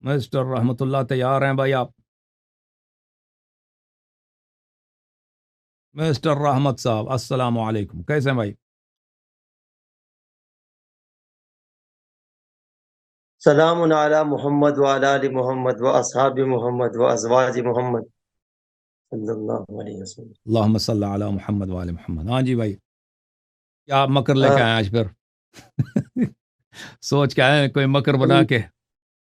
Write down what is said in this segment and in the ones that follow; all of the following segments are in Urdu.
مسٹر رحمت اللہ تیار ہیں بھائی آپ؟ مسٹر رحمت صاحب السلام علیکم، کیسے ہیں بھائی؟ سلام علی محمد وعلی آل محمد واصحاب محمد وازواج محمد صلی اللہ علیہ وسلم۔ اللہم صلی علی محمد وعلی محمد۔ ہاں جی بھائی، کیا مکر لے کے آئے آج پھر؟ سوچ کے آئے کوئی مکر بنا کے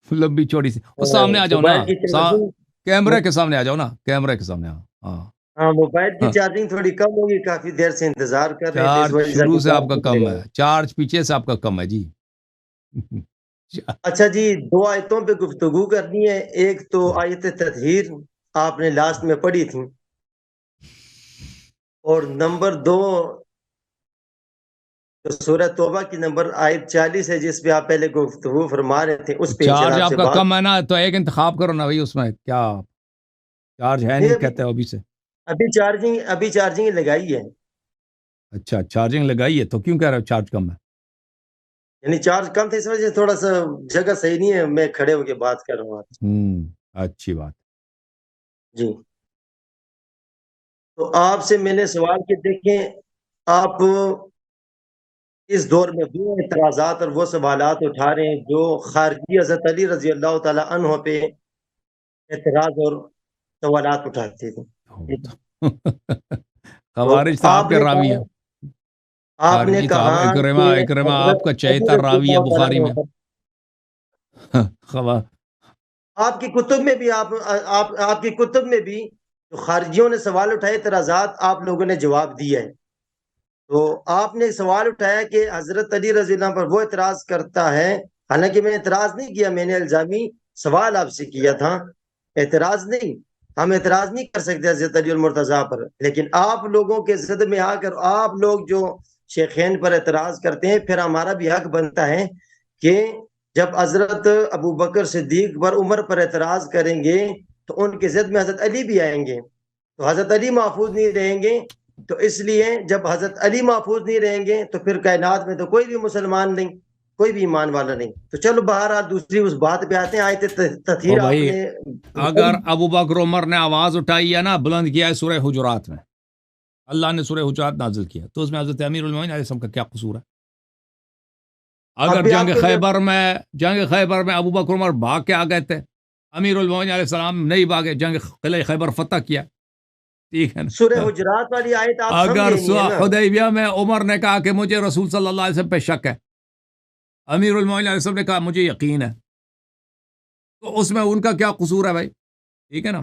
لمبی چوڑی سی؟ وہ سامنے آ جاؤ نا، موبائل کی چارجنگ کیمرے کے سامنے آ جاؤ نا، کیمرے کے سامنے آؤ۔ ہاں ہاں موبائل کی ہاں، چارجنگ تھوڑی کم ہوگی، کافی دیر سے انتظار کر رہے تھے، اس چارج وجہ سے شروع ابھی سے آپ چارج کا نکلے کم گا۔ ہے، چارج پیچھے سے آپ کا کم ہے جی۔ اچھا جی، دو آیتوں پہ گفتگو کرنی ہے۔ ایک تو آیت تطہیر آپ نے لاسٹ میں پڑھی تھی، اور نمبر دو جو سورہ توبہ کی نمبر آیت 40 ہے، جس پہ آپ پہلے گفتگو فرما رہے تھے، اس پہ چارج انشاءاللہ آپ آپ سے کا بات۔ کم ہے نا، تو ایک انتخاب کرو نا بھائی، اس میں کیا چارج ہے نہیں کہتے ہو ابھی سے؟ ابھی چارجنگ لگائی ہے، اچھا چارجنگ لگائی ہے، تو کیوں کہہ رہے ہو چارج کم ہے؟ یعنی چارج کم تھا، اس وجہ سے تھوڑا سا جگہ صحیح نہیں ہے، میں کھڑے ہو کے بات کر رہا ہوں آپ سے۔ اچھی بات۔ جی، تو آپ سے میں نے سوال کہ دیکھیں، آپ اس دور میں وہ اعتراضات اور وہ سوالات اٹھا رہے ہیں جو خارجی حضرت علی رضی اللہ تعالی عنہ پہ اعتراض اور سوالات اٹھاتے تھے۔ تو خوارج تو آپ آپ کے نے راوی کہا ہیں، آپ نے خارجی تو آپ کہا اکرمہ، کہ اکرمہ آپ حضرت کا علی چہیتا رضی راوی ہے اللہ تعالیٰ بخاری عنہ میں۔ پر خوا آپ کی کتب میں بھی آپ کی کتب میں بھی جو خارجیوں نے سوال اٹھائے، اعتراضات آپ لوگوں نے جواب دیا ہے۔ تو آپ نے سوال اٹھایا کہ حضرت علی رضی اللہ عنہ پر وہ اعتراض کرتا ہے، حالانکہ میں نے اعتراض نہیں کیا، میں نے الزامی سوال آپ سے کیا تھا، اعتراض نہیں۔ ہم اعتراض نہیں کر سکتے حضرت علی المرتضیٰ پر، لیکن آپ لوگوں کے ضد میں آ کر آپ لوگ جو شیخین پر اعتراض کرتے ہیں، پھر ہمارا بھی حق بنتا ہے کہ جب حضرت ابو بکر صدیق پر عمر پر اعتراض کریں گے تو ان کے ضد میں حضرت علی بھی آئیں گے، تو حضرت علی محفوظ نہیں رہیں گے۔ تو اس لیے جب حضرت علی محفوظ نہیں رہیں گے تو پھر کائنات میں تو کوئی بھی مسلمان نہیں، کوئی بھی ایمان والا نہیں۔ تو چلو بہرحال دوسری اس بات پہ آتے ہیں۔ آیت او تطہیر آپ بھائی، نے اگر ابو بکر عمر نے آواز اٹھائی ہے نا، بلند کیا ہے سورہ حجرات میں، اللہ نے سورہ حجرات نازل کیا، تو اس میں حضرت امیر المومنین علیہ السلام کا کیا قصور ہے؟ اب اگر بھی جنگ آپ کے خیبر میں ابو بکر عمر بھاگ کے آ گئے تھے، امیر المومنین علیہ السلام نہیں بھاگے، جنگ قلعہ خیبر فتح کیا، ٹھیک ہے سورہ نا؟ حجرات والی آیت آپ اگر سمجھے نہیں ہے نا۔ حدیبیہ میں عمر نے کہا کہ مجھے رسول صلی اللہ علیہ وسلم پہ شک ہے، امیر المومنین علیہ السلام نے کہا مجھے یقین ہے، تو اس میں ان کا کیا قصور ہے بھائی؟ ٹھیک ہے نا؟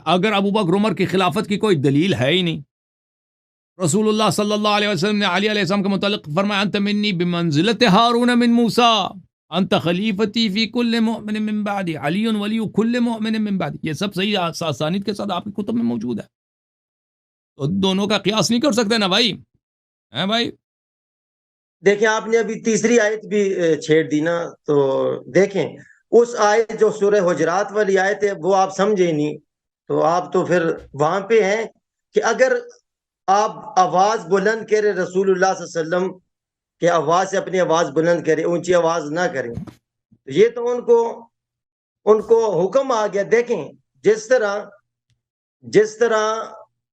اگر ابو بکر عمر کی خلافت کی کوئی دلیل ہے ہی نہیں، رسول اللہ صلی اللہ علیہ وسلم نے علی علیہ السلام کے متعلق فرمایا انت منی بمنزلت ہارون من موسیٰ انت خلیفتی فی کل مؤمن من بعدی علی ولی کل مؤمن من بعدی، یہ سب صحیح اسانید کے ساتھ آپ کی کتب میں موجود ہے، تو دونوں کا قیاس نہیں کر سکتے نا بھائی، ہیں بھائی؟ دیکھیں آپ نے ابھی تیسری آیت بھی چھیڑ دی نا، تو دیکھیں اس آیت جو سورہ حجرات والی آیت ہے وہ آپ سمجھے نہیں، تو آپ تو پھر وہاں پہ ہیں کہ اگر آپ آواز بلند کرے رسول اللہ صلی اللہ علیہ وسلم کہ آواز سے اپنی آواز بلند کرے، اونچی آواز نہ کریں، تو یہ تو ان کو حکم آ گیا۔ دیکھیں جس طرح حکم آ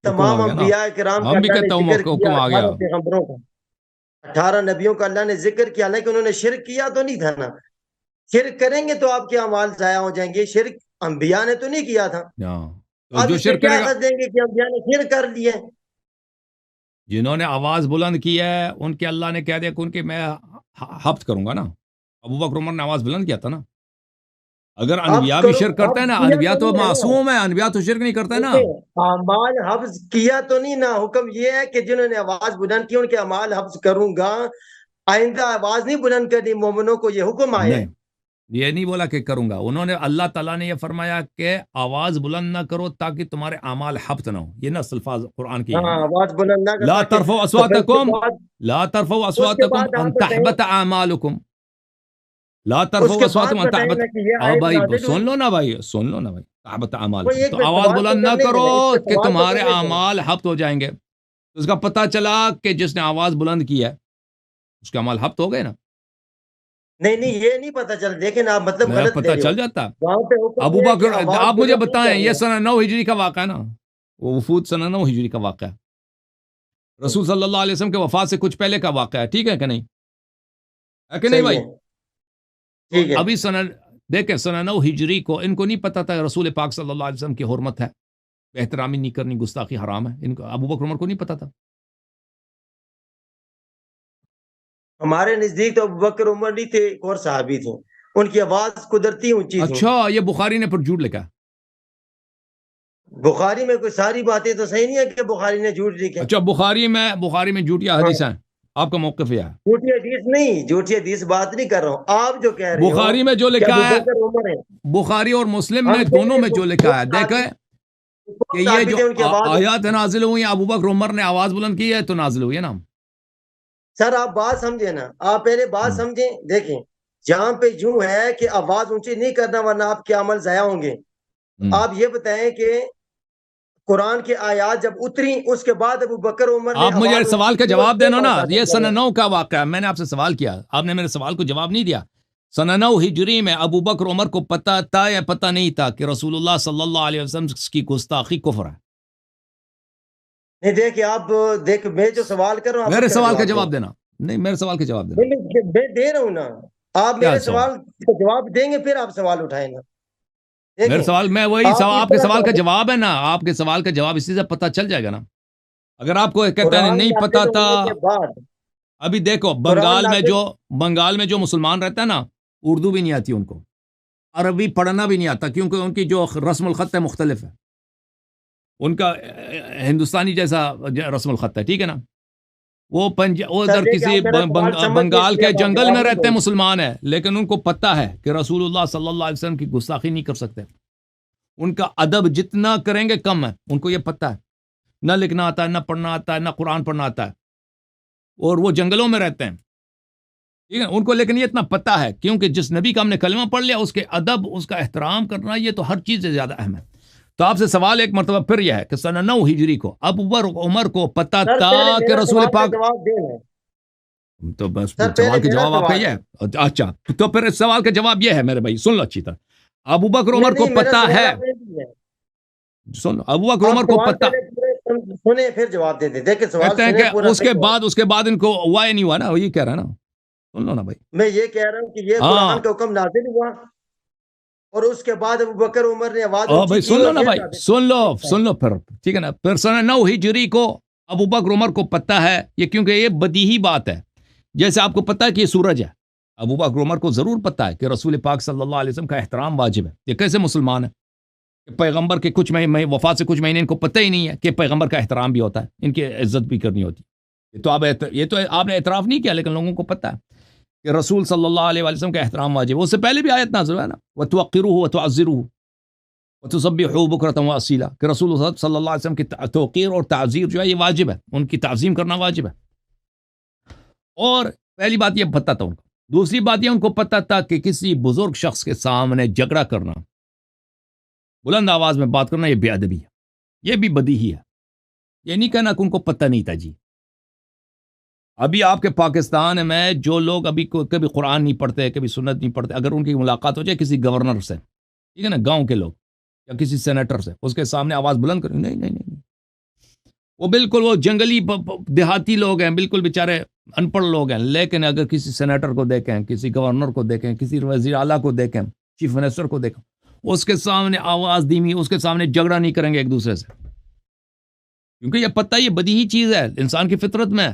تمام گیا نا، انبیاء کرام کا ہم بھی اللہ نے کہتا ہوں ذکر کیا، حکم آ گیا۔ 18 پیغمبروں کا، 18 نبیوں کا اللہ نے ذکر کیا، لیکن انہوں نے شرک کیا تو نہیں تھا نا۔ شرک کریں گے تو آپ کے اعمال ضائع ہو جائیں گے، شرک انبیاء نے تو نہیں کیا تھا۔ تو اب جو اس سے شرک کیا کرے گا، حد دیں گے کہ انبیاء نے شرک کر لیے؟ جنہوں نے آواز بلند کی ہے ان کے اللہ نے کہہ دیا کہ ان کے میں حفظ کروں گا نا۔ ابو بکر عمر نے آواز بلند کیا تھا نا۔ اگر حفظ انبیاء بھی کرو، شرک کرتے ہیں حفظ نا، کیا انبیاء تو تو نہیں ہے نا۔ معصوم ہیں، انبیاء تو شرک نہیں کرتے نا۔ دیکھیں اعمال حفظ کیا تو نہیں نا، حکم یہ ہے کہ جنہوں نے آواز بلند کی ان کے اعمال حفظ کروں گا، آئندہ آواز نہیں بلند کرنی، مومنوں کو یہ حکم آیا ہے۔ نہیں، یہ نہیں بولا کہ کروں گا، انہوں نے اللہ تعالیٰ نے یہ فرمایا کہ آواز بلند نہ کرو تاکہ تمہارے اعمال حبط نہ ہو، یہ نص الفاظ قرآن کی ہاں ہیں۔ آواز بلند نہ لا کرتا کہ ترفعوا تو پھر اصواتکم، لا ترفعوا اس کے اصواتکم بعد ان آپ بتائیں، تحبط اعمالکم، لا اس ترفعوا کے بعد اصواتکم ان بتائیں تحبط۔ نا کہ یہ آ آیت بھائی نازل ہوئی۔ سن لو نا بھائی، سن لو نا بھائی، تحبط کوئی اعمالکم، ایک تو آواز سوال تو بلند نہ کرنے کرو دیں، اس پہ کہ سوال تو تمہارے کرنے دیں۔ اعمال حبط ہو جائیں گے۔ اس کا پتہ چلا کہ جس نے آواز بلند کی ہے اس کے اعمال حبط ہو گئے نا۔ نہیں نہیں یہ نہیں پتہ چل، دیکھیں آپ مطلب میرا غلط لے پتہ رہے ہو. چل جاتا. وہاں پہ حکم ابو یہ ہے کہ بکر آواز آپ مجھے بلند نہیں بتائیں، یہ کرنی. سنہ 9 ہجری کا واقعہ ہے نا، وہ وفود سنہ 9 ہجری کا واقعہ ہے. رسول صلی اللہ علیہ وسلم کے وفات سے کچھ پہلے کا واقعہ ہے، ٹھیک ہے کہ نہیں؟ ہے کہ نہیں صحیح بھائی؟ ہے، تو ٹھیک ہے. ابھی دیکھیں سنہ 9 ہجری کو ان کو نہیں پتا تھا رسول پاک صلی اللہ علیہ وسلم کی حرمت ہے، احترامی نہیں کرنی، گستاخی حرام ہے. ان کو ابو بکر عمر کو نہیں پتا تھا. ہمارے نزدیک تو ابوبکر عمر نہیں تھے، ایک اور صحابی تھے، ان کی آواز قدرتی اونچی تھی. اچھا، یہ بخاری نے پھر جھوٹ لکھا. بخاری میں کوئی ساری باتیں تو صحیح نہیں ہے کہ بخاری نے جھوٹ لکھے. اچھا، بخاری میں جھوٹیا ہاں، حدیث ہیں، آپ کا موقف یہ ہے؟ جھوٹی حدیث نہیں، جھوٹی حدیث بات نہیں کر رہا ہوں. آپ جو کہہ رہے ہو بخاری میں جو کہ لکھا ہے، ابوبکر عمر ہے، بخاری اور مسلم ہم نے کہہ دونوں رہے میں ہیں جو لکھا ہے، دیکھیں کہ یہ جو صحابی تھے، ان کی آواز. آیات نازل ہوئی، ابو بکر عمر نے آواز بلند کی ہے تو نازل ہوئی ہے نا. سر آپ بات سمجھیں نا، آپ پہلے بات سمجھیں. دیکھیں جہاں پہ یوں ہے کہ آواز اونچی نہیں کرنا ورنہ آپ کے عمل ضائع ہوں گے. آپ یہ بتائیں کہ قرآن کی آیات جب اتری اس کے بعد ابو بکر عمر نے آپ مجھے آواز سوال اونچی کا کی اور جواب پھر دینا نا، بات حاصل یہ کر سنہ رہے ہیں. 9 کا واقعہ ہے. میں نے آپ سے سوال کیا، آپ نے میرے سوال کو جواب نہیں دیا. سنہ 9 ہجری میں ابو بکر عمر کو پتہ تھا یا پتہ نہیں تھا کہ رسول اللہ صلی اللہ علیہ وسلم کی گستاخی کفر ہے؟ نہیں دیکھیں آپ، دیکھ میں جو سوال کر رہا ہوں آپ میرے اس سوال کا دیں. جواب دینا. نہیں، میرے سوال کا جواب دینا. میں دے رہا ہوں نا، آپ کیا میرے سوال کا جواب دیں گے پھر آپ سوال اٹھائیں گا. میرے دیکھیں سوال میں وہی آپ سوال، اس آپ کے طرح سوال کا ثابت، جواب ہے نا، آپ کے سوال کا جواب اسی سے پتہ چل جائے گا نا. اگر آپ کو کہتا ہے قرآن نہیں پتا نازل تھا، ہونے کے بعد، ابھی دیکھو قرآن نازل، بنگال میں جو مسلمان رہتا ہے نا، اردو بھی نہیں آتی ان کو، عربی پڑھنا بھی نہیں آتا، کیونکہ ان کی جو رسم الخط ہے مختلف ہے. ان کا ہندوستانی جیسا رسم الخط ہے، ٹھیک ہے نا. وہ سر ادھر دیکھیں کسی آپ میرا سوال سمجھ گئے اس بنگال لیے کے اب آپ جنگل جواب میں نہیں رہتے دیں ہیں گے. مسلمان ہیں، لیکن ان کو پتہ ہے کہ رسول اللہ صلی اللہ علیہ وسلم کی گستاخی نہیں کر سکتے. ان کا ادب جتنا کریں گے کم ہے. ان کو یہ پتہ ہے، نہ لکھنا آتا ہے، نہ پڑھنا آتا ہے، نہ قرآن پڑھنا آتا ہے، اور وہ جنگلوں میں رہتے ہیں، ٹھیک ہے. ان کو لیکن یہ اتنا پتہ ہے، کیونکہ جس نبی کا ہم نے کلمہ پڑھ لیا، اس کے ادب، اس کا احترام کرنا، یہ تو ہر چیز سے زیادہ اہم ہے. تو آپ سے سوال ایک مرتبہ پھر یہ ہے کہ سنہ 9 ہجری کو ابو بکر عمر کو پتہ سر تھا پہلے کہ میرا رسول سوال کا پاک، جواب دیں گے. تو بس سر پہلے سوال کا میرا جواب آپ کا سوال یہ ہے. اچھا، تو پھر اس سوال کا جواب یہ ہے میرے بھائی، سن لو اچھی طرح. ابو بکر نہیں عمر کو نہیں میرا پتہ سوال ہے، آپ نے دیا ہے. سن لو، ابو بکر آپ عمر کو سوال پتہ، پہلے پورے سنیں پھر جواب دے دیں. دیکھیں سوال کہتے ہیں سنیں کہ پورا اس پھر کے جواب. بعد ان کو ہوا ہی نہیں ہوا نا، وہ یہ کہہ رہا ہے نا. سن لو نا بھائی. میں یہ کہہ رہا ہوں کہ یہ ہاں، قرآن کا حکم نازل ہوا اور اس کے بعد ابو بکر عمر نے آواز اونچی بھائی کی سن لو اور نا پھر بھائی، سن لو پھر، ٹھیک ہے نا. پھر سنہ 9 ہجری کو ابو بکر عمر کو پتہ ہے یہ، کیونکہ یہ بدیہی بات ہے. جیسے آپ کو پتہ ہے کہ یہ سورج ہے، ابو بکر عمر کو ضرور پتہ ہے کہ رسول پاک صلی اللہ علیہ وسلم کا احترام واجب ہے. یہ کیسے مسلمان ہے کہ پیغمبر کے کچھ وفات سے کچھ مہینے ان کو پتہ ہی نہیں ہے کہ پیغمبر کا احترام بھی ہوتا ہے، ان کی عزت بھی کرنی ہوتی ہے. یہ تو آپ نے اعتراف نہیں کیا، لیکن لوگوں کو پتہ ہے کہ رسول صلی اللہ علیہ وسلم کا احترام واجب ہے. اس سے پہلے بھی آیت نازل ہے نا، وَتُوَقِّرُوهُ وَتُعَزِّرُوهُ وَتُسَبِّحُوهُ بُكْرَةً وَأَصِيلًا، کہ رسول اللہ صلی اللہ علیہ وسلم کی توقیر اور تعظیم جو ہے یہ واجب ہے، ان کی تعظیم کرنا واجب ہے. اور پہلی بات یہ پتہ تھا ان کو. دوسری بات یہ ان کو پتہ تھا کہ کسی بزرگ شخص کے سامنے جھگڑا کرنا، بلند آواز میں بات کرنا، یہ بے ادبی ہے، یہ بھی بدیہی ہے. یہ نہیں کہنا کہ ان کو پتہ نہیں تھا. جی ابھی آپ کے پاکستان میں جو لوگ ابھی کبھی قرآن نہیں پڑھتے، کبھی سنت نہیں پڑھتے، اگر ان کی ملاقات ہو جائے کسی گورنر سے، ٹھیک ہے نا، گاؤں کے لوگ یا کسی سینیٹر سے، اس کے سامنے آواز بلند کریں، نہیں، وہ بالکل وہ جنگلی دیہاتی لوگ ہیں، بالکل بیچارے ان پڑھ لوگ ہیں. لیکن اگر کسی سینیٹر کو دیکھیں، کسی گورنر کو دیکھیں، کسی وزیر اعلیٰ کو دیکھیں، چیف منسٹر کو دیکھیں، اس کے سامنے آواز دھیمی، اس کے سامنے جھگڑا نہیں کریں گے ایک دوسرے سے، کیونکہ یہ پتہ، یہ بدیہی چیز ہے انسان کی فطرت میں.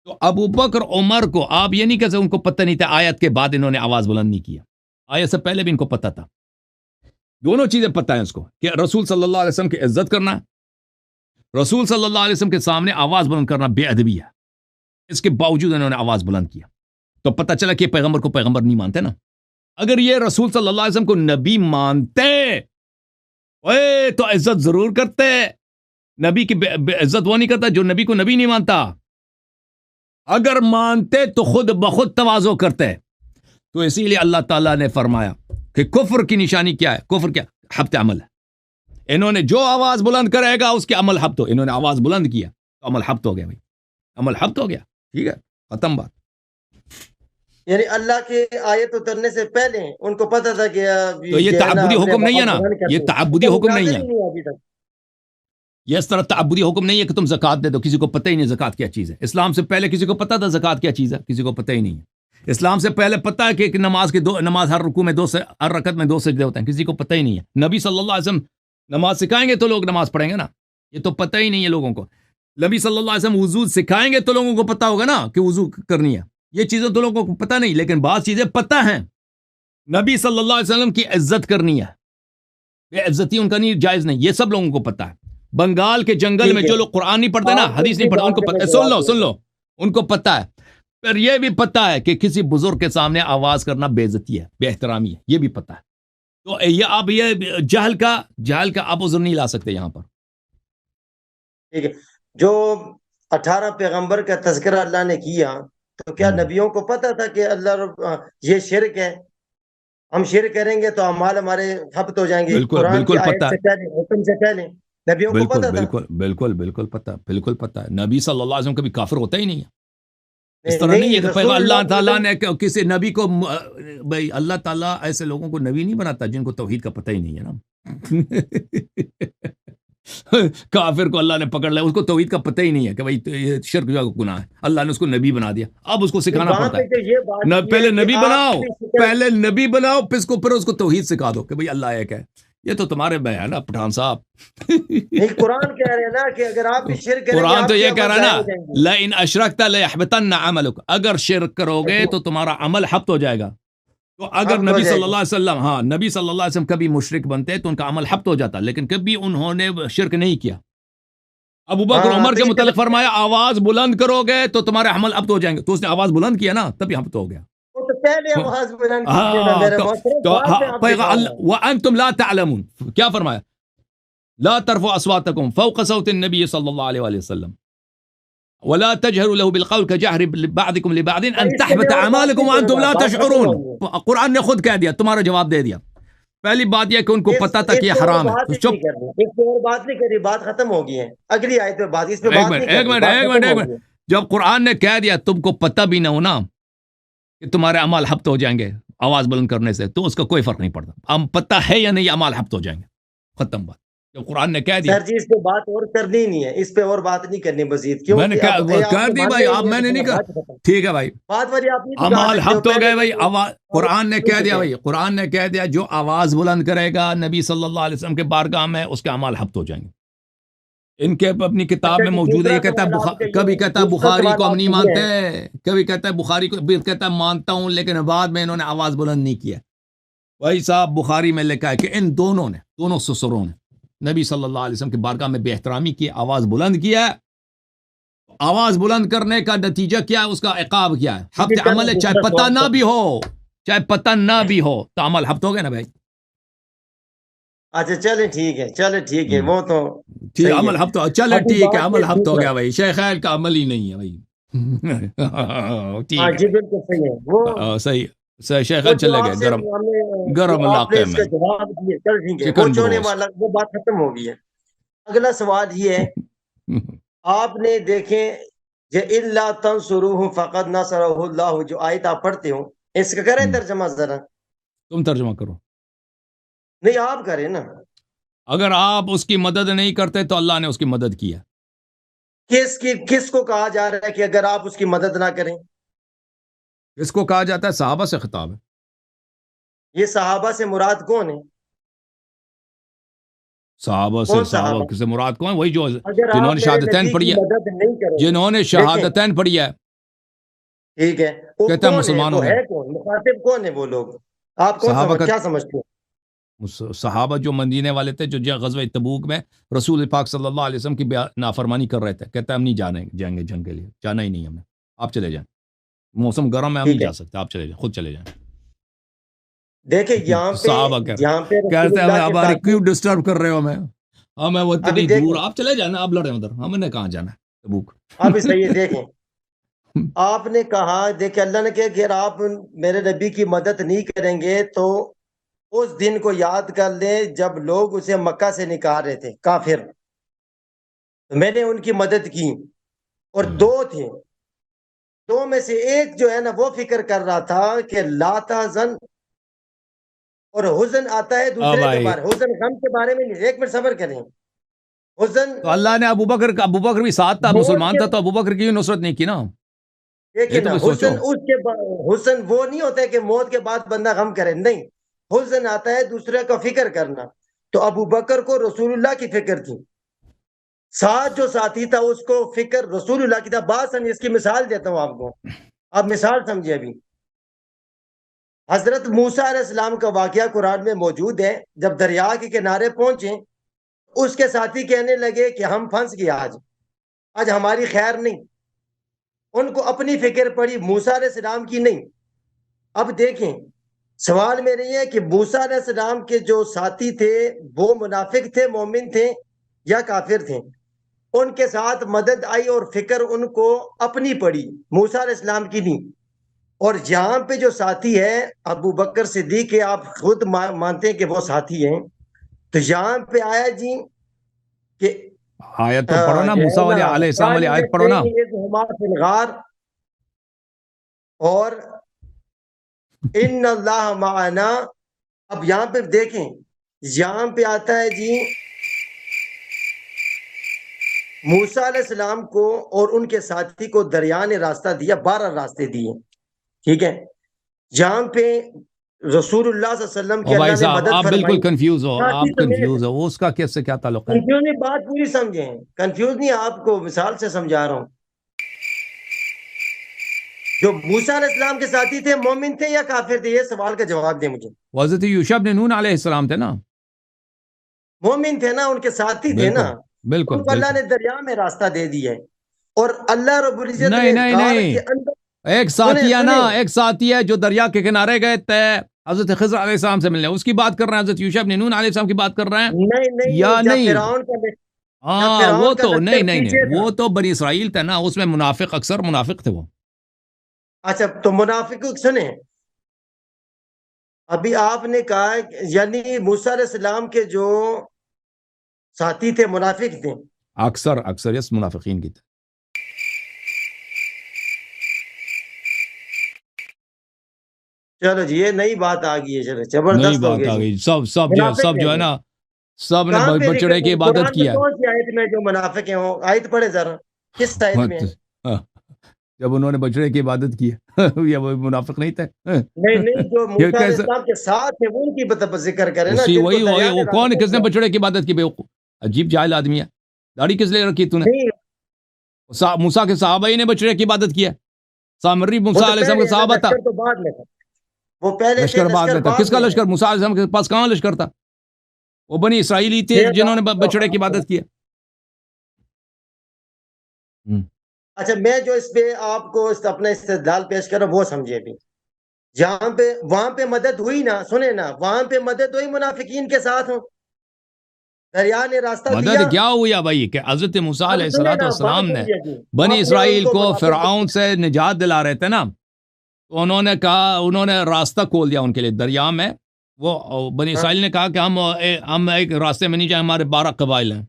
تو ابو بکر عمر کو آپ یہ نہیں کہتے ان کو پتہ نہیں تھا، آیت کے بعد انہوں نے آواز بلند نہیں کیا، آیت سے پہلے بھی ان کو پتہ تھا. دونوں چیزیں پتہ ہیں اس کو، کہ رسول صلی اللہ علیہ وسلم کی عزت کرنا، رسول صلی اللہ علیہ وسلم کے سامنے آواز بلند کرنا بے ادبی ہے. اس کے باوجود انہوں نے آواز بلند کیا، تو پتہ چلا کہ پیغمبر کو پیغمبر نہیں مانتے نا. اگر یہ رسول صلی اللہ علیہ وسلم کو نبی مانتے تو عزت ضرور کرتے. نبی کی عزت وہ نہیں کرتا جو نبی کو نبی نہیں مانتا. اگر مانتے تو خود بخود تواضع کرتے. تو اسی لیے اللہ تعالیٰ نے فرمایا کہ کفر کی نشانی کیا ہے، کفر کیا، حبط عمل ہے. انہوں نے جو آواز بلند کرے گا اس کے عمل حبط ہو. انہوں نے آواز بلند کیا تو عمل حبط ہو گیا بھائی، عمل حبط ہو گیا، ٹھیک ہے، ختم بات. یعنی اللہ کے آیت اترنے سے پہلے ان کو پتہ تھا کہ تو یہ جو ہے نا تعبدی اپنے حکم نہیں ہے نا، بلند کرتے یہ ہیں، تعبدی تو حکم نہیں نازل ہے، ہی نہیں ابھی تک. یہ اس طرح تعبدی حکم نہیں ہے کہ تم زکات دے دو. کسی کو پتہ ہی نہیں زکات کیا چیز ہے. اسلام سے پہلے کسی کو پتہ تھا زکات کیا چیز ہے؟ کسی کو پتہ ہی نہیں ہے. اسلام سے پہلے پتہ ہے کہ نماز ہر رکوع میں ہر رکعت میں 2 سجدے ہوتے ہیں. کسی کو پتہ ہی نہیں ہے. نبی صلی اللہ علیہ وسلم نماز سکھائیں گے تو لوگ نماز پڑھیں گے نا. یہ تو پتہ ہی نہیں ہے لوگوں کو. نبی صلی اللہ علیہ وسلم وضو سکھائیں گے تو لوگوں کو پتہ ہوگا نا کہ وضو کرنی ہے. یہ چیزیں تو لوگوں کو پتہ نہیں، لیکن بعض چیزیں پتہ ہیں. نبی صلی اللہ علیہ وسلم کی عزت کرنی ہے، بے عزتی ان کا نہیں، جائز نہیں. یہ سب لوگوں کو پتہ ہے. بنگال کے جنگل میں ٹھیک ہے. جو لوگ قرآن نہیں پڑھتے نا، آپ حدیث نہیں کی پڑھتے، ان بات کو کا میں پتہ. جواب دوں سن گا. لو ان کو پتہ ہے. پر یہ بھی پتہ ہے کہ کسی بزرگ کے سامنے آواز کرنا بے عزتی ہے، بے احترامی ہے. یہ بھی پتہ ہے. تو یہ جہل کا آپ عذر نہیں لا سکتے یہاں پر. ٹھیک ہے. جو 18 پیغمبر کا تذکرہ اللہ نے کیا، تو کیا نبیوں کو پتہ تھا کہ یہ شرک ہے، ہم شرک کریں گے تو اعمال ہمارے حبط ہو جائیں گے؟ بالکل قرآن کی بالکل آیت پتہ سے ہے. پہلے، حکم سے پہلے نبیوں کو بالکل پتہ تھا. بالکل بالکل بالکل پتہ، بالکل پتہ ہے. نبی صلی اللہ علیہ وسلم کبھی کافر ہوتا ہی نہیں ہے. اس طرح نہیں ہے کہ رسول اللہ اللہ تعالیٰ نے کسی نبی کو، بھائی اللہ تعالیٰ ایسے لوگوں کو نبی نہیں بناتا جن کو توحید کا پتہ ہی نہیں ہے نا. کافر کو اللہ نے پکڑ لیا، اس کو توحید کا پتہ ہی نہیں ہے کہ بھائی یہ شرک جو گناہ ہے. اللہ نے اس کو نبی بنا دیا، اب اس کو سکھانا وہاں پڑتا پہ تو یہ بات ہے. کی پہلے ہے کہ نبی آپ بناؤ، کی شکل پھر اس کو توحید سکھا دو کہ بھائی اللہ ایک ہے. یہ تو تمہارے میں ہے نا پٹھان صاحب. نہیں، قرآن کہہ رہے ہیں نا کہ اگر آپ بھی شرک کریں گے قرآن تو آپ کے یہ کہہ عمل رہا ہے ضائع نا، ہو جائیں گے. لئن اشرکت لیحبطن عملک، اگر شرک کرو گے تو تمہارا عمل حبط ہو جائے گا. تو اگر حبط ہو نبی جائے صلی گا. اللہ علیہ وسلم، ہاں نبی صلی اللہ علیہ وسلم کبھی مشرک بنتے تو ان کا عمل حبط ہو جاتا، لیکن کبھی انہوں نے شرک نہیں کیا. ابو بکر ہاں، عمر تو کے یہ متعلق فرمایا آواز بلند کرو گے تو تمہارے عمل حبط ہو جائیں گے. تو اس نے آواز بلند کیا نا، تبھی حبط ہو گیا. وہ تو پہلے آواز بلند کیجیے نا ہاں میرے محترم، بعد میں آپ دکھا رہے ہیں. وانتم لا تعلمون، کیا فرمایا؟ لا ترفعوا اصواتكم فوق صوت النبي صلى الله عليه وآله وسلم ولا تجهروا له بالقول كجهر بعضكم لبعض ان اس کے تحبط لیے اور بات اعمالكم نہیں کروں وانتم گا، لا بات ختم تشعرون. ہوگی. قرآن نے خود کہہ دیا، تمہارا جواب دے دیا. پہلی بات یہ کہ ان کو پتا تھا کہ اس یہ پہ اور حرام ہے بات تو ہی نہیں چپ. کرنی، اس پہ اور بات نہیں کری، بات ختم ہو گئی ہے. اگلی آیت پہ بات، اس پہ ایک بات منٹ نہیں ایک کرنی، منٹ بات ایک منٹ ختم ایک ہو منٹ گئی ہے. جب قرآن نے کہہ دیا تم کو پتہ بھی نہ ہونا کہ تمہارے اعمال حبط ہو جائیں گے آواز بلند کرنے سے، تو اس کا کوئی فرق نہیں پڑتا. ہم پتہ ہے یا نہیں اعمال حبط ہو جائیں گے، ختم بات. جب قرآن نے کہہ دیا، سر جی اس پہ بات اور کرنی ہی نہیں ہے، اس پہ اور بات نہیں کرنی مزید، میں نے کیونکہ اب آپ کر نے دی ماننا بھائی. ہی آپ نہیں میں نے ہے نہیں کہ کہا. بات ختم. ٹھیک ہے بھائی، بات والی آپ نہیں دکھا اعمال سکتے ہو، حبط ہو پہلے گئے بھائی. قرآن نے کہہ دیا چکے. بھائی، قرآن نے کہہ دیا جو آواز بلند کرے گا نبی صلی اللہ علیہ وسلم کے بارگاہ میں، اس کے اعمال حبط ہو جائیں گے. ان کے اپنی کتاب اچھا میں جی، موجود ہے. دوسرا یہ کہتا سوال آپ ہے کا یہ کبھی ہے، کہتا ہے دوسرا بخاری سوال کو ہم آپ نہیں کا یہ مانتے، ہے. کبھی کہتا ہے بخاری کو، پھر کہتا ہے مانتا ہوں، لیکن بعد میں انہوں نے آواز بلند نہیں کیا. بھائی صاحب بخاری میں لکھا ہے کہ ان دونوں سسروں نے نبی صلی اللہ علیہ وسلم کے بارگاہ میں بے احترامی کی، آواز بلند کیا. آواز بلند کرنے کا نتیجہ کیا ہے؟ اس کا عقاب کیا ہے؟ جی، حبط عمل ہے. چاہے دوسرا پتہ سوال نہ کریں. بھی ہو، چاہے پتہ نہ بھی ہو، تو عمل حبط ہو گیا نا بھائی. اچھا چلیں ٹھیک ہے، چلیں ٹھیک ہے، وہ تو ٹھیک، صحیح ہے. عمل حبط ہو، چلے ابھی ٹھیک ہے، بات عمل یہ حبط ہو دوسرا. گیا بھائی. شیخین کا عمل ہی نہیں ہے بھائی. ہاں ٹھیک ہے جی، بھائی. بالکل صحیح ہے. وہ صحیح صحیح. وہ شیخین جو چلے آپ گئے سے گرم جو گرم آپ نے علاقے اس میں کا جواب دیے، چل ٹھیک ہے، وہ چکن چونے بروسٹ. والا، وہ بات ختم ہو گئی ہے. اگلا سوال یہ ہے، آپ نے دیکھیں کہ الا تنصروہ فقد نصرہ اللہ، جو آیت آپ پڑھتے ہو، اس کا کریں ترجمہ ذرا. تم ترجمہ کرو. نہیں آپ کریں نا. اگر آپ اس کی مدد نہیں کرتے تو اللہ نے اس کی مدد کیا. کس کو کہا جا رہا ہے کہ اگر آپ اس کی مدد نہ کریں؟ اس کو کہا جاتا ہے صحابہ سے خطاب ہے. یہ صحابہ سے مراد کون ہے؟ کون صحابہ؟ صحابہ سے مراد کون ہے؟ وہی جو اگر جنہوں آپ نے میرے شہادتین نبی کی پڑھی ہے، مدد نہیں کریں گے. جنہوں نے دیکھیں شہادتین پڑھی ہے، ٹھیک ہے، وہ کہتا ہے کون ہے، مسلمان وہ ہو گئے. ہے کون، مخاطب کون ہے وہ لوگ؟ آپ صحابہ کا کیا سمجھتے ہیں؟ صحابہ جو مدینے والے تھے، جو غزوہ تبوک میں رسول پاک صلی اللہ علیہ وسلم کی نافرمانی کر رہے تھے. کہتا ہے ہم نہیں جائیں گے جنگ کے لیے، جانا ہی نہیں ہمیں، آپ چلے جائیں، موسم گرم ہے، ہم نہیں ٹھیک ہے. جا سکتے، آپ چلے جائیں، خود چلے جائیں. دیکھیں یہاں پہ صحابہ رسول کہتے ہیں ہمیں اللہ کے ہماری کیوں ساتھ ڈسٹرب کر رہے ہو ہمیں وہ ابھی اتنی دور، دیکھیں، آپ چلے جانا، آپ لڑے ادھر، ہم نے کہاں جانا ہے تبوک. ابھی صحیح ہے. دیکھیں آپ نے کہا، دیکھیں اللہ نے کہا کہ اگر آپ میرے نبی کی مدد نہیں کریں گے تو اس دن کو یاد کر لیں جب لوگ اسے مکہ سے نکال رہے تھے کافر، میں نے ان کی مدد کی، اور 2 تھے. دو میں سے ایک جو ہے نا وہ فکر کر رہا تھا کہ لا تحزن، اور حزن آتا ہے دوسرے کے بھائی بارے، حزن غم کے بارے میں نہیں، ایک منٹ صبر کریں، حزن تو اللہ نے ابو بکر بھی ساتھ تھا، موت مسلمان کے، تھا، تو ابو بکر کی نصرت نہیں کی نا. دیکھیں یہ تو نا، بھی سوچو. حزن اس کے حزن وہ نہیں ہوتا ہے کہ موت کے بعد بندہ غم کرے، نہیں، حزن آتا ہے دوسرے کا فکر کرنا. تو ابو بکر کو رسول اللہ کی فکر تھی، ساتھ جو ساتھی تھا اس کو فکر رسول اللہ کی تھا. بات سمجھے، اس کی مثال دیتا ہوں آپ کو، آپ مثال سمجھے. ابھی حضرت موسیٰ علیہ السلام کا واقعہ قرآن میں موجود ہے. جب دریا کے کنارے پہنچے، اس کے ساتھی کہنے لگے کہ ہم پھنس گئے، آج ہماری خیر نہیں. ان کو اپنی فکر پڑی، موسیٰ علیہ السلام کی نہیں. اب دیکھیں، سوال میرے یہ ہے کہ موسیٰ علیہ السلام کے جو ساتھی تھے وہ منافق تھے، مومن تھے یا کافر تھے؟ ان کے ساتھ مدد آئی اور فکر ان کو اپنی پڑی، موسیٰ علیہ السلام کی نہیں. اور یہاں پہ جو ساتھی ہے ابو بکر صدیق کے، آپ خود مانتے ہیں کہ وہ ساتھی ہیں. تو یہاں پہ آیا جی کہ آیت تو پڑھو نا، جو ہے موسیٰ نا علیہ السلام والی آیت پڑھو نا. اور ان اللہ معنا. اب یہاں پہ دیکھیں، یہاں پہ آتا ہے جی موسیٰ علیہ السلام کو اور ان کے ساتھی کو دریا نے راستہ دیا، 12 راستے دیے، ٹھیک ہے. جہاں پہ رسول اللہ صلی اللہ علیہ وسلم کی او بھائی اللہ نے صاحب، مدد آپ فرمائی. بالکل کنفیوز ہو، ساتھی آپ تو میرے کنفیوز ہو، اس کا کس سے کیا تعلق ہے؟ کنفیوز نہیں، بات پوری سمجھیں، کنفیوز نہیں، آپ کو مثال سے سمجھا رہا ہوں. جو موسیٰ علیہ السلام کے ساتھی تھے مومن تھے یا کافر تھے؟ یہ سوال کا جواب دیں مجھے. حضرت یوشع بن نون علیہ السلام تھے نا. مومن تھے نا، ان کے ساتھی تھے نا. بالکل بالکل ان کو اللہ بالکل. نے دریا میں راستہ دے دیا ہے، اور اللہ رب العزت نہیں نے نہیں غار نہیں، کے اندر، ایک سنیں ساتھی ہے نا، سنیں، ایک ساتھی ہے جو دریا کے کنارے گئے تھے حضرت خضر علیہ السلام سے ملنے، اس کی بات کر رہے ہیں؟ حضرت یوشع بن نون علیہ السلام کی بات کر رہے ہیں نہیں نہیں یا نہیں، جب نہیں؟ فرعون کا جب ہاں وہ فرعون کا تو نہیں لشکر نہیں نہیں، پیچھے تھا. وہ تو بنی اسرائیل تھے نا، اس میں منافق، اکثر منافق تھے وہ. اچھا، تو منافق سنیں، ابھی آپ نے کہا یعنی موسیٰ علیہ السلام کے جو ساتھی تھے منافق تھے. اکثر اکثریت منافقین کی تھے. چلو جی، یہ نئی بات آ گئی ہے، چلو نئی زبردست ہو بات گیا آ جی. گئی، منافق سب جو ہے نہیں ہے، نا، سب نے کہاں پہ بچڑے کی عبادت قرآن میں کیا. کون سی آیت میں جو منافق ہیں وہ آیت پڑھے ذرا، کس آیت میں ہے؟ جب انہوں نے بچڑے کی عبادت کی یا وہ منافق نہیں تھے؟ نہیں نہیں، جو یہ موسیٰ علیہ کیسے؟ السلام کے ساتھ ہیں وہ ان کی ذکر کرے نا، اسی جن کو وہی دریا نے وہ کون، راستہ کس نے دیا. بچڑے کی عبادت کی؟ بیوقوف عجیب جاہل آدمی ہے. داڑھی کس لیے رکھی تو نے؟ نہیں، موسیٰ کے صحابہ ہی نے بچڑے کی عبادت کی ہے. سامری وہ موسیٰ تو علیہ السلام پہلے کے ہے نا، صحابہ تھا. لشکر تو بعد میں تھا، وہ پہلے تھے، لشکر بعد لشکر میں تھا. بعد کس کا میں ہے. لشکر؟ موسیٰ علیہ السلام کے پاس کہاں لشکر تھا؟ وہ بنی اسرائیلی تھے جنہوں نے بچڑے کی عبادت کی ہے. اچھا، میں جو اس پہ آپ کو اپنا استدلال پیش کر رہا ہوں وہ سمجھے بھی. جہاں پہ وہاں پہ مدد ہوئی نا، سنیں نا، وہاں پہ مدد ہوئی منافقین کے ساتھ ہوں، دریا نے راستہ مدد دیا. کیا ہوئی بھائی کہ حضرت موسیٰ اب علیہ سنیں نا، السلام بات نے سمجھے جی، بنی آپ نے ان اسرائیل کو کو منافق فرعون سے نجات دلا رہے تھے نا، تو انہوں نے کہا، انہوں نے راستہ کھول دیا ان کے لیے دریا میں. وہ بنی اسرائیل نے کہا کہ ہم ایک راستے میں نہیں جائیں، ہمارے 12 قبائل ہیں،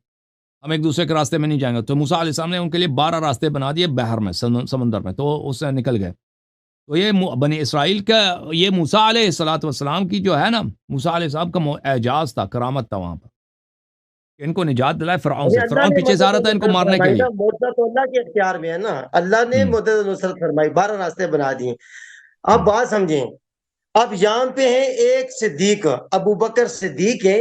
ہم ایک دوسرے کے راستے میں نہیں جائیں گے. تو موسیٰ علیہ السلام نے ان کے لیے 12 راستے بنا دیے بحر میں، سمندر میں، تو اس سے نکل گئے. تو یہ بنی اسرائیل کا، یہ موسیٰ علیہ السلام کی جو ہے نا، موسیٰ علیہ السلام کا اعجاز تھا، کرامت تھا وہاں پر، ان کو نجات دلائے فرعون سے. اللہ فرعون نے پیچھے سے آ رہا تھا ان کو نصرت مارنے کے فرمائی لیے. نا، موسیٰ تو اللہ کے اختیار میں ہے نا، اللہ نے مدد نصرت فرمائی، 12 راستے بنا دیے. اب بات سمجھیں، اب یہاں پہ ہے ایک صدیق، ابو بکر صدیق ہے،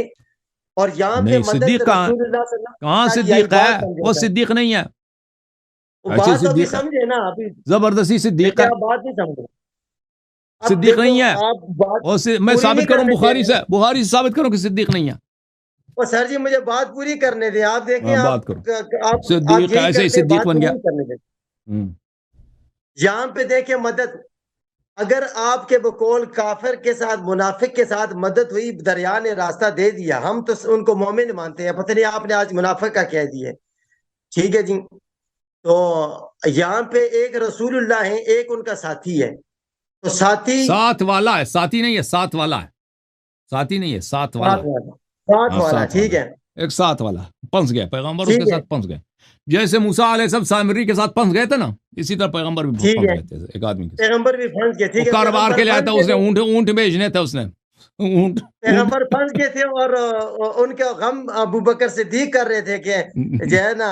اور یہاں پہ نہیں، مدد صدیق کہاں؟ رسول اللہ صلی اللہ کہاں علیہ وسلم کی آئی. صدیق ہے؟ بات وہ سمجھے، صدیق نہیں ہے. ایسے بات تو ابھی صدیق ہے، سمجھے نا، ابھی زبردستی صدیق لیکن ہے. آپ بات نہیں سمجھے. اب صدیق دیکھو، نہیں ہے. آپ بات اور میں پوری نہیں ثابت کروں کرنے دے بخاری رہے. سے ثابت کروں کہ صدیق نہیں ہے. وہ سر جی مجھے بات پوری کرنے دیں، آپ دیکھیں، ہاں بات کرو. آپ صدیق یہی ایسے ہی کرتے ہیں، صدیق بات بن گیا. پوری کرنے دیں. یہاں پہ دیکھیں مدد، اگر آپ کے بقول کافر کے ساتھ، منافق کے ساتھ مدد ہوئی، دریا نے راستہ دے دیا، ہم تو ان کو مومن مانتے ہیں، پتہ نہیں آپ نے آج منافق کا کہہ دیا. ٹھیک ہے جی. تو یہاں پہ ایک رسول اللہ ہے، ایک ان کا ساتھی ہے. تو ساتھی ساتھ والا ہے، ساتھی نہیں ہے، ساتھ والا ہے. ساتھی نہیں ہے، ساتھ والا. ساتھ ہاں والا، ساتھ ٹھیک والا، ہے، ایک ساتھ والا پنس گئے، پیغمبر اس کے ٹھیک ہے. ساتھ پنس گئے. جیسے موسیٰ علیہ السلام سامری کے ساتھ پھنس گئے تھے نا، اسی طرح پیغمبر بھی ٹھیک پھنس ہے، گئے تھے ایک آدمی کے ساتھ۔ پیغمبر بھی پھنس گئے، وہ ٹھیک ہے، کاروبار کے لیے آیا تھا، اس نے اونٹ بیچنے تھے، اس نے اونٹ پیغمبر پھنس گئے تھے، اور ان کا غم ابو بکر صدیق کر رہے تھے کہ جو ہے نا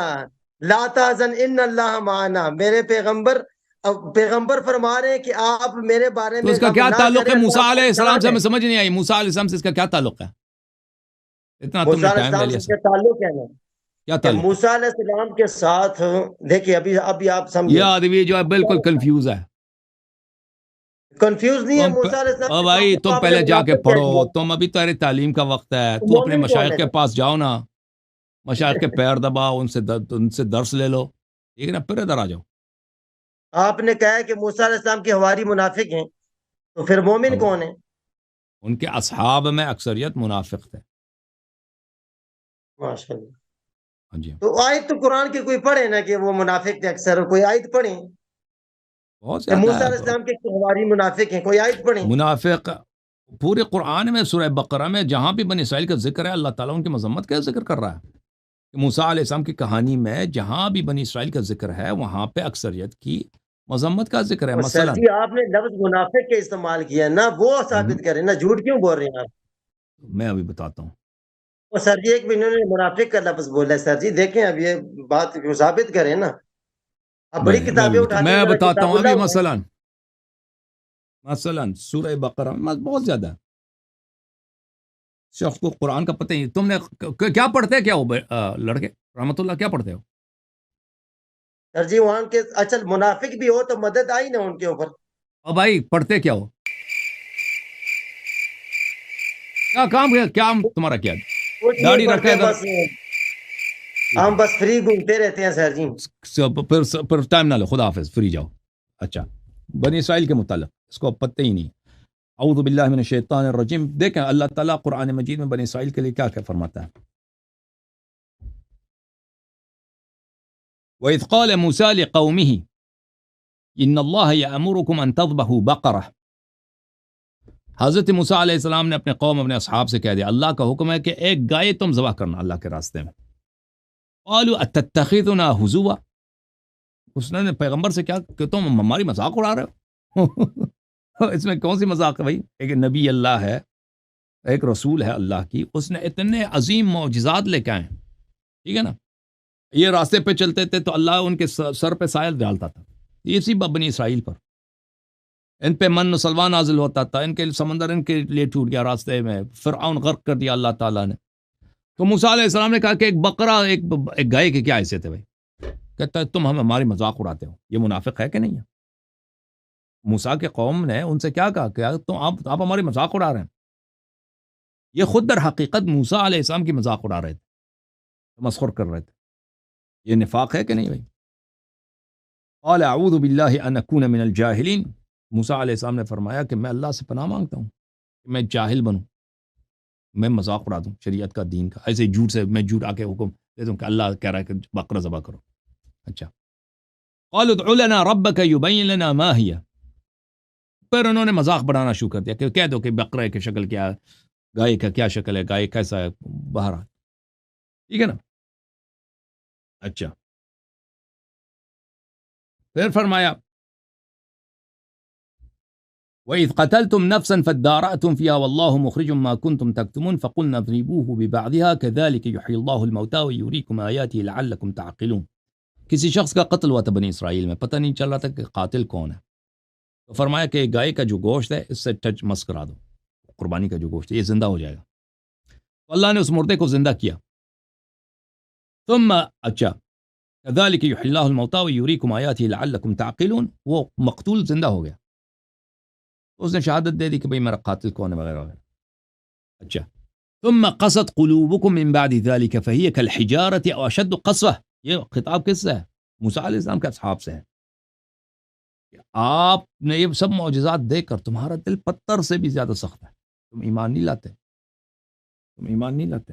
لا تحزن ان اللہ معنا، میرے پیغمبر فرما رہے ہیں کہ آپ میرے بارے تو میں اس کا غم کیا نہ تعلق ہے کریں، موسیٰ اللہ علیہ ہمارے السلام ساتھ سے؟ ہے۔ ہمیں سمجھ نہیں آئی، موسیٰ علیہ السلام سے اس کا کیا تعلق ہے؟ اتنا تم موسیٰ نے علیہ ٹائم لے السلام لیا سے سر، کیا تعلق ہے نا کیا کہ تعلق ہے؟ موسیٰ علیہ السلام کے ساتھ دیکھیے، ابھی آپ یہ سمجھیں، آدمی جو ہے بالکل کنفیوز ہے۔ کنفیوز نہیں ہے تم موسیٰ علیہ السلام کے بھائی ساتھ، تو تم آپ نے پہلے جا کے منافق کہہ پڑھو، دیا۔ تم ابھی تمہاری تعلیم کا وقت ہے، تو تو اپنے مومن کون مشائخ ہے؟ کے پاس جاؤ نا، مشائخ کے پیر دباؤ، ان سے درس لے لو، ٹھیک ہے نا، پھر ادھر آ جاؤ۔ آپ نے کہا ہے کہ موسیٰ علیہ السلام کے حواری منافق ہیں، تو پھر مومن کون ہے؟ ان کے اصحاب میں اکثریت منافق تھے۔ ماشاء اللہ۔ ہاں جی، تو آیت تو قرآن کی کوئی پڑھے نا کہ وہ منافق تھے، اکثر کوئی آیت پڑھیں بہت کہ زیادہ موسیٰ علیہ ہے السلام کے حواری منافق ہیں، کوئی آیت پڑھیں۔ منافق۔ پورے قرآن میں سورہ بقرہ میں جہاں بھی بنی اسرائیل کا ذکر ہے، اللہ تعالیٰ ان کی مذمت کا ذکر کر رہا ہے۔ کہ موسیٰ علیہ السلام کی کہانی میں جہاں بھی بنی اسرائیل کا ذکر ہے، وہاں پہ اکثریت کی مذمت کا ذکر ہے۔ اور سر مثلا جی آپ نے لفظ منافق کے استعمال کیا ہے نا، وہ ثابت کریں نا، جھوٹ کیوں بول رہے ہیں آپ؟ میں ابھی بتاتا ہوں۔ اور سر جی ایک بھی انہوں نے منافق کا لفظ بولا ہے، سر جی دیکھیں اب یہ بات کو ثابت کریں نا، اب بڑی کتابیں اٹھاتے ہیں، میں ذرا بتاتا کتاب ہوں ابھی۔ اللہ اٹھائیں۔ مثلا سورہ بقرہ میں بہت زیادہ ہے، شخص کو قرآن کا پتہ ہی۔ تم نے کیا پڑھتے کیا ہو لڑکے رحمت اللہ، کیا پڑھتے ہو؟ سر جی وہاں کے اچھا منافق بھی ہو تو مدد آئی نا ان کے اوپر۔ اور بھائی پڑھتے کیا ہو؟ کیا کام کیا تمہارا کیا کچھ نہیں داڑھی رکھا پڑھتے، ہے بس ہم بس فری گھومتے رہتے ہیں سر جی۔ پھر ٹائم نہ لو، خدا حافظ، فری جاؤ۔ اچھا، بنی اسرائیل کے متعلق اس کو پتہ ہی نہیں۔ اعوذ باللہ من الشیطان الرجیم۔ دیکھیں اللہ تعالیٰ قرآن مجید میں بنی اسرائیل کے لیے کیا کیا فرماتا ہے۔ وَإِذْ قَالَ مُوسَىٰ لِقَوْمِهِ إِنَّ اللَّهَ يَأْمُرُكُمْ أَن تَذْبَحُوا بَقَرَةً۔ حضرت موسیٰ علیہ السلام نے اپنے قوم، اپنے اصحاب سے کہہ دیا اللہ کا حکم ہے کہ ایک گائے تم ذبح کرنا اللہ کے راستے میں۔ قالوا اتتخذنا ہزوا، اس نے پیغمبر سے کیا کہ تم ہماری مذاق اڑا رہے ہو؟ اس میں کون سی مذاق ہے بھائی؟ ایک نبی اللہ ہے، ایک رسول ہے اللہ کی، اس نے اتنے عظیم معجزات لے کے آئے، ٹھیک ہے نا۔ یہ راستے پہ چلتے تھے تو اللہ ان کے سر پہ سایہ ڈالتا تھا، اسی بنی اسرائیل پر، ان پہ من و سلوا نازل ہوتا تھا، ان کے سمندر ان کے لیے ٹوٹ گیا راستے میں، فرعون غرق کر دیا اللہ تعالیٰ نے۔ تو موسیٰ علیہ السلام نے کہا کہ ایک بقرہ، ایک گائے کی کیا حیثیت ہے بھائی؟ کہتا ہے تم ہماری مذاق اڑاتے ہو، یہ منافق ہے کہ نہیں ہے؟ موسیٰ کے قوم نے ان سے کیا کہا کہ تم آپ ہماری مذاق اڑا رہے ہیں۔ یہ خود در حقیقت موسیٰ علیہ السلام کی مذاق اڑا رہے تھے، تمسخر کر رہے تھے۔ یہ نفاق ہے کہ نہیں بھائی؟ قال اعوذ باللہ ان اکون من الجاہلین۔ موسیٰ علیہ السلام نے فرمایا کہ میں اللہ سے پناہ مانگتا ہوں کہ میں جاہل بنوں، میں مذاق اڑا دوں شریعت کا، دین کا، ایسے جھوٹ سے میں جھوٹ آ کے حکم دے دوں کہ اللہ کہہ رہا ہے کہ بقرہ ذبح کرو۔ اچھا، قالوا ادع لنا ربک یبین لنا ما ہی، پھر انہوں نے مذاق بنانا شروع کر دیا کہ کہہ دو کہ بقرہ کی شکل کیا ہے، گائے کا کیا شکل ہے، گائے کیسا ہے، باہر، ٹھیک ہے نا۔ اچھا، پھر فرمایا وَإِذْ قَتَلْتُمْ نَفْسًا فَادَّارَأْتُمْ فِيهَا وَاللَّهُ مُخْرِجٌ مَا كُنْتُمْ تَكْتُمُونَ فَقُلْنَا اضْرِبُوهُ بِبَعْضِهَا كَذَلِكَ يُحْيِي اللَّهُ الْمَوْتَىٰ وَيُرِيكُمْ آيَاتِهِ لَعَلَّكُمْ تَعْقِلُونَ۔ کسی شخص کا قتل ہوا تھا بنی اسرائیل میں، پتہ نہیں چل رہا تھا کہ قاتل کون ہے، تو فرمایا کہ گائے کا جو گوشت ہے اس سے ٹچ مس کرا دو، قربانی کا جو گوشت ہے یہ زندہ ہو جائے گا۔ تو اللہ نے اس مردے کو زندہ کیا، ثم اچھا كذلك يحيي الله الموتى ويريكم آياته لعلكم تعقلون، وہ مقتول زندہ ہو گیا، تو اس نے شہادت دے دی کہ بھئی میرا قاتل کون ہے وغیرہ وغیرہ۔ اچھا، ثم قست قلوبكم من بعد ذلك فهي كالحجارة او اشد قسوة۔ یہ خطاب کس سے ہے؟ موسیٰ علیہ السلام کے اصحاب سے ہے کہ آپ نے یہ سب معجزات دیکھ کر تمہارا دل پتھر سے بھی زیادہ سخت ہے، تم ایمان نہیں لاتے، تم ایمان نہیں لاتے۔